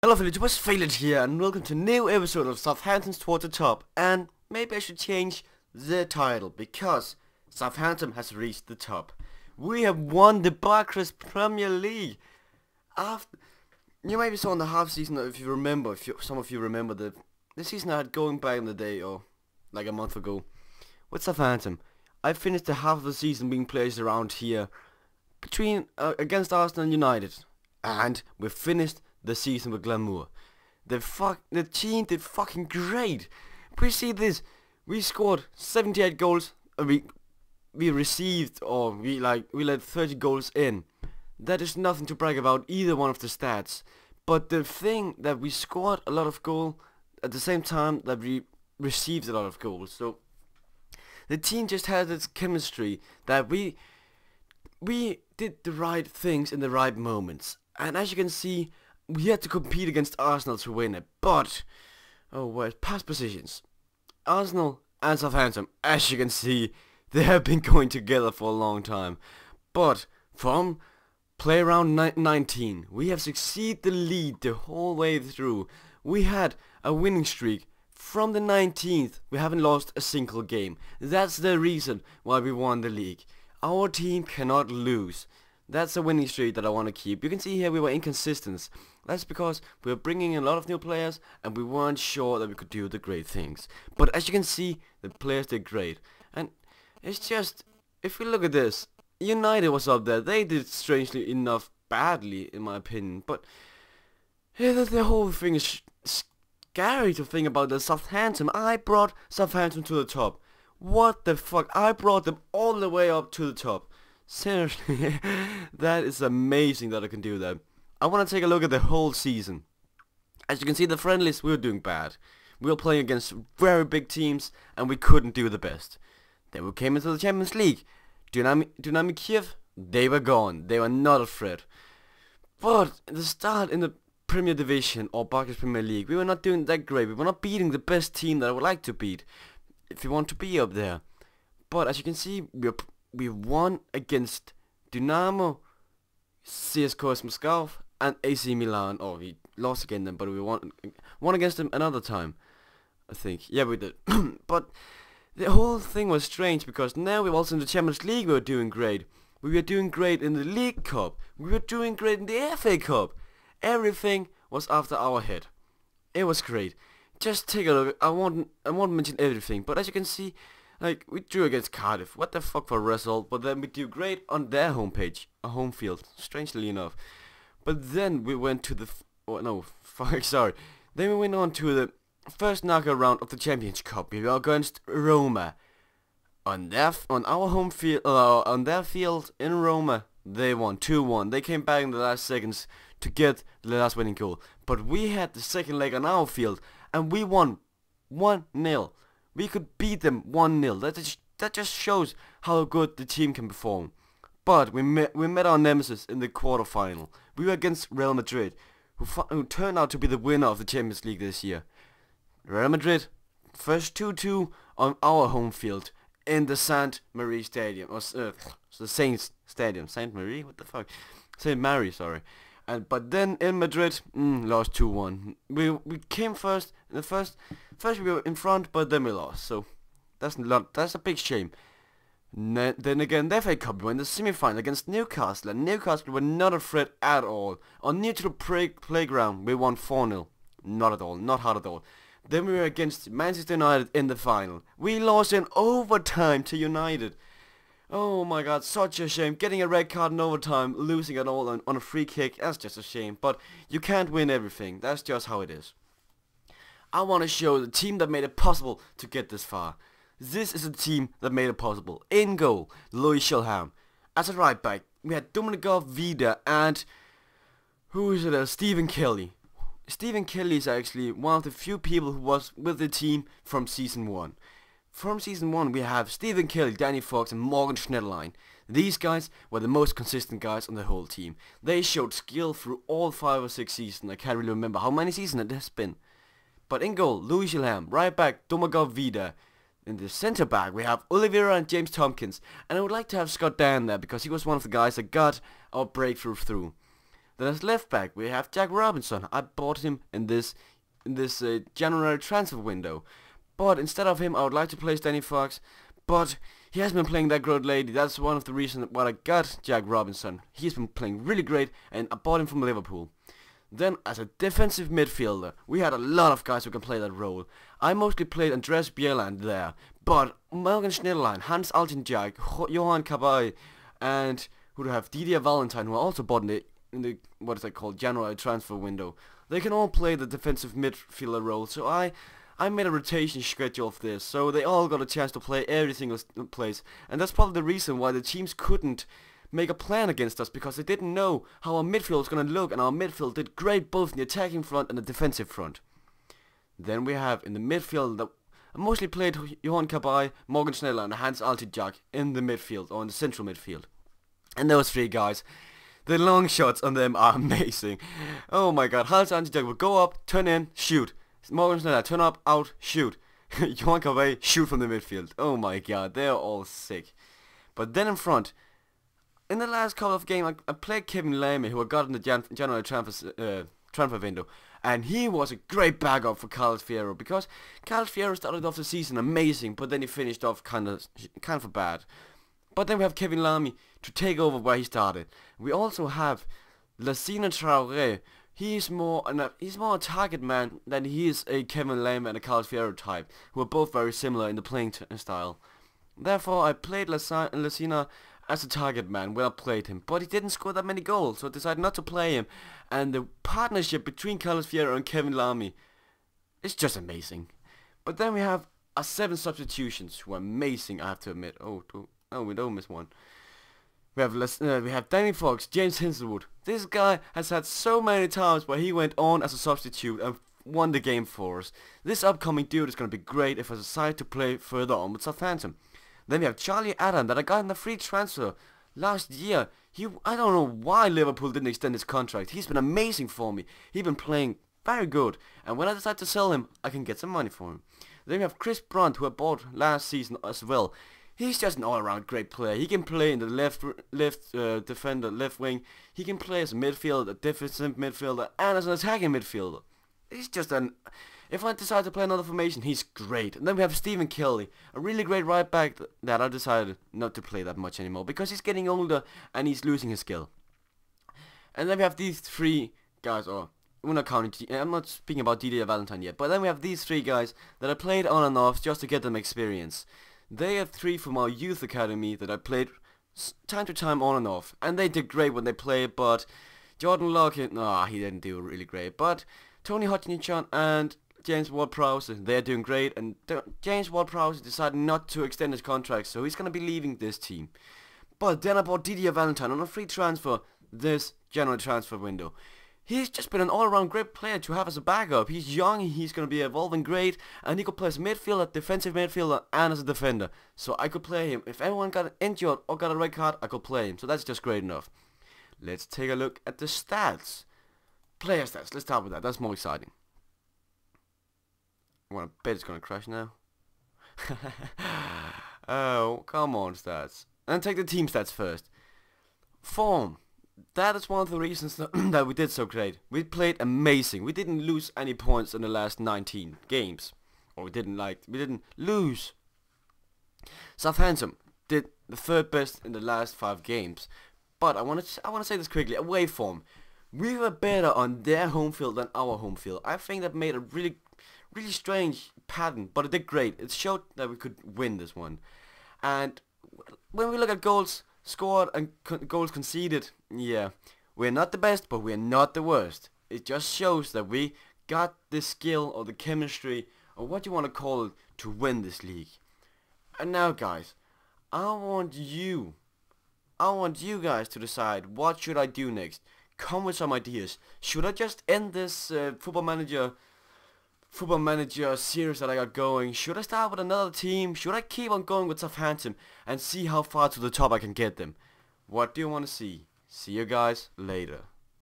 Hello village, it was Failed here and welcome to a new episode of Southampton's Towards the Top. And maybe I should change the title because Southampton has reached the top. We have won the Barclays Premier League. After you maybe saw in the half season, if you remember, some of you remember the season I had going back in the day or like a month ago with Southampton. I finished the half of the season being placed around here between against Arsenal and United, and we finished the season with glamour. The team did fucking great. We see this. We scored 78 goals. We received or we let 30 goals in. That is nothing to brag about either one of the stats. But the thing that we scored a lot of goals at the same time that we received a lot of goals. So the team just had its chemistry that we did the right things in the right moments. And as you can see, we had to compete against Arsenal to win it, but past positions. Arsenal and Southampton, as you can see, they have been going together for a long time. But from play round 19, we have succeeded the lead the whole way through. We had a winning streak. From the 19th, we haven't lost a single game. That's the reason why we won the league. Our team cannot lose. That's a winning streak that I want to keep. You can see here we were inconsistent. That's because we were bringing in a lot of new players and we weren't sure that we could do the great things. But as you can see, the players did great. And it's just, if we look at this, United was up there. They did strangely enough badly in my opinion. But yeah, the whole thing is scary to think about. The Southampton, I brought Southampton to the top. What the fuck? I brought them all the way up to the top. Seriously, that is amazing that I can do that. I want to take a look at the whole season. As you can see, the friendlies, we were doing bad. We were playing against very big teams and we couldn't do the best. Then we came into the Champions League. Dynamic Kiev, they were gone. They were not a threat. But at the start in the Premier Division or Barclays Premier League, we were not doing that great. We were not beating the best team that I would like to beat if you want to be up there. But as you can see, we won against Dynamo, CSKA Moscow and AC Milan. Oh, we lost against them, but we won against them another time, I think. Yeah, we did. But the whole thing was strange because now we're also in the Champions League. We were doing great. We were doing great in the League Cup. We were doing great in the FA Cup. Everything was after our head. It was great. Just take a look. I won't mention everything, but as you can see, like, we drew against Cardiff. What the fuck for a result? But then we do great on their homepage, a home field, strangely enough. But then we went to the Then we went on to the first knockout round of the Champions Cup. We were against Roma. On our home field, on their field in Roma, they won 2-1. They came back in the last seconds to get the last winning goal. But we had the second leg on our field, and we won 1-0. We could beat them 1-0. That just shows how good the team can perform. But we met our nemesis in the quarterfinal. We were against Real Madrid, who turned out to be the winner of the Champions League this year. Real Madrid, first 2-2 on our home field in the Saint Marie Stadium, or the Saints Stadium. Saint Marie? What the fuck? Saint Mary, sorry. But then in Madrid, lost 2-1. We came first. In the first we were in front, but then we lost. So that's a big shame. Then again, the FA Cup, we were in the semi-final against Newcastle, and Newcastle were not a threat at all. On neutral playground, we won 4-0. Not at all, not hard at all. Then we were against Manchester United in the final. We lost in overtime to United. Oh my god, such a shame. Getting a red card in overtime, losing it all on a free kick, that's just a shame. But you can't win everything, that's just how it is. I want to show the team that made it possible to get this far. This is a team that made it possible. In goal, Louis Shilham. As a right back, we had Dominikov Vida and Stephen Kelly. Stephen Kelly is actually one of the few people who was with the team from season 1. From season 1 we have Stephen Kelly, Danny Fox and Morgan Schneiderlein. These guys were the most consistent guys on the whole team. They showed skill through all 5 or 6 seasons. I can't really remember how many seasons it has been. But in goal, Louis Shilham. Right back, Dominikov Vida. In the centre back we have Oliveira and James Tompkins. And I would like to have Scott Dan there because he was one of the guys that got our breakthrough through. Then as left back we have Jack Robinson. I bought him in this January transfer window. But instead of him I would like to play Danny Fox. But he hasn't been playing that great lately. That's one of the reasons why I got Jack Robinson. He's been playing really great and I bought him from Liverpool. Then as a defensive midfielder, we had a lot of guys who can play that role. I mostly played Andreas Bjelland there, but Morgan Schneiderlein, Hans Altenjag, Johan Kabay, and who do have Didier Valentine, who I also bought in the what is that called, January transfer window. They can all play the defensive midfielder role, so I made a rotation schedule of this, so they all got a chance to play every single place, and that's probably the reason why the teams couldn't make a plan against us, because they didn't know how our midfield was going to look, and our midfield did great both in the attacking front and the defensive front. Then we have in the midfield that I mostly played Johan Kabay, Morgan Schneiderlein and Hans Altenjag in the midfield, or in the central midfield. And those three guys, the long shots on them are amazing. Oh my god, Hans Altenjag will go up, turn in, shoot. Morgan Schneiderlein, turn up, out, shoot. Johan Kabay, shoot from the midfield. Oh my god, they're all sick. But then in front, in the last couple of games, I played Kevin Lamy, who I got in the January transfer window, and he was a great backup for Carlos Fierro, because Carlos Fierro started off the season amazing, but then he finished off kind of bad. But then we have Kevin Lamy to take over where he started. We also have Lassina Traoré. He's more a target man than he is a Kevin Lamy and a Carlos Fierro type, who are both very similar in the playing style. Therefore, I played Lassina as a target man when I played him, but he didn't score that many goals, so I decided not to play him. And the partnership between Carlos Fierro and Kevin Lamy is just amazing. But then we have our 7 substitutions, who are amazing, I have to admit. Oh, we don't miss one. We have Danny Fox, James Hinselwood. This guy has had so many times where he went on as a substitute and won the game for us. This upcoming dude is going to be great if I decide to play further on with Southampton. Then we have Charlie Adam that I got in a free transfer last year. I don't know why Liverpool didn't extend his contract. He's been amazing for me. He's been playing very good. And when I decide to sell him, I can get some money for him. Then we have Chris Brunt, who I bought last season as well. He's just an all-around great player. He can play in the left defender, left wing. He can play as a midfielder, a defensive midfielder, and as an attacking midfielder. He's just if I decide to play another formation, he's great. And then we have Stephen Kelly, a really great right back that I decided not to play that much anymore, because he's getting older and he's losing his skill. And then we have these 3 guys, or we're not counting, I'm not speaking about Didier Valentine yet, but then we have these 3 guys that I played on and off just to get them experience. They are 3 from our youth academy that I played time to time on and off, and they did great when they played, but Jordan Lockett, he didn't do really great. But Tony Hutchinson and James Ward-Prowse, they're doing great, and James Ward-Prowse decided not to extend his contract, so he's going to be leaving this team. But then I bought Didier Valentine on a free transfer this January transfer window. He's just been an all-around great player to have as a backup. He's young, he's going to be evolving great, and he could play as a midfielder, defensive midfielder, and as a defender. So I could play him. If anyone got injured or got a red card, I could play him. So that's just great enough. Let's take a look at the stats. Player stats, let's start with that. That's more exciting. I bet it's going to crash now. Oh, come on, stats. And take the team stats first. Form. That is one of the reasons that we did so great. We played amazing. We didn't lose any points in the last 19 games. Or we didn't lose. Southampton did the 3rd best in the last 5 games. But I want to say this quickly. Away form. We were better on their home field than our home field. I think that made a really strange pattern, but it did great. It showed that we could win this one. And when we look at goals scored and goals conceded, yeah, we're not the best, but we're not the worst. It just shows that we got the skill or the chemistry, or what you want to call it, to win this league. And now, guys, I want you guys to decide, what should I do next? Come with some ideas. Should I just end this football manager series that I got going? Should I start with another team? Should I keep on going with Southampton and see how far to the top I can get them? What do you want to see? See you guys later.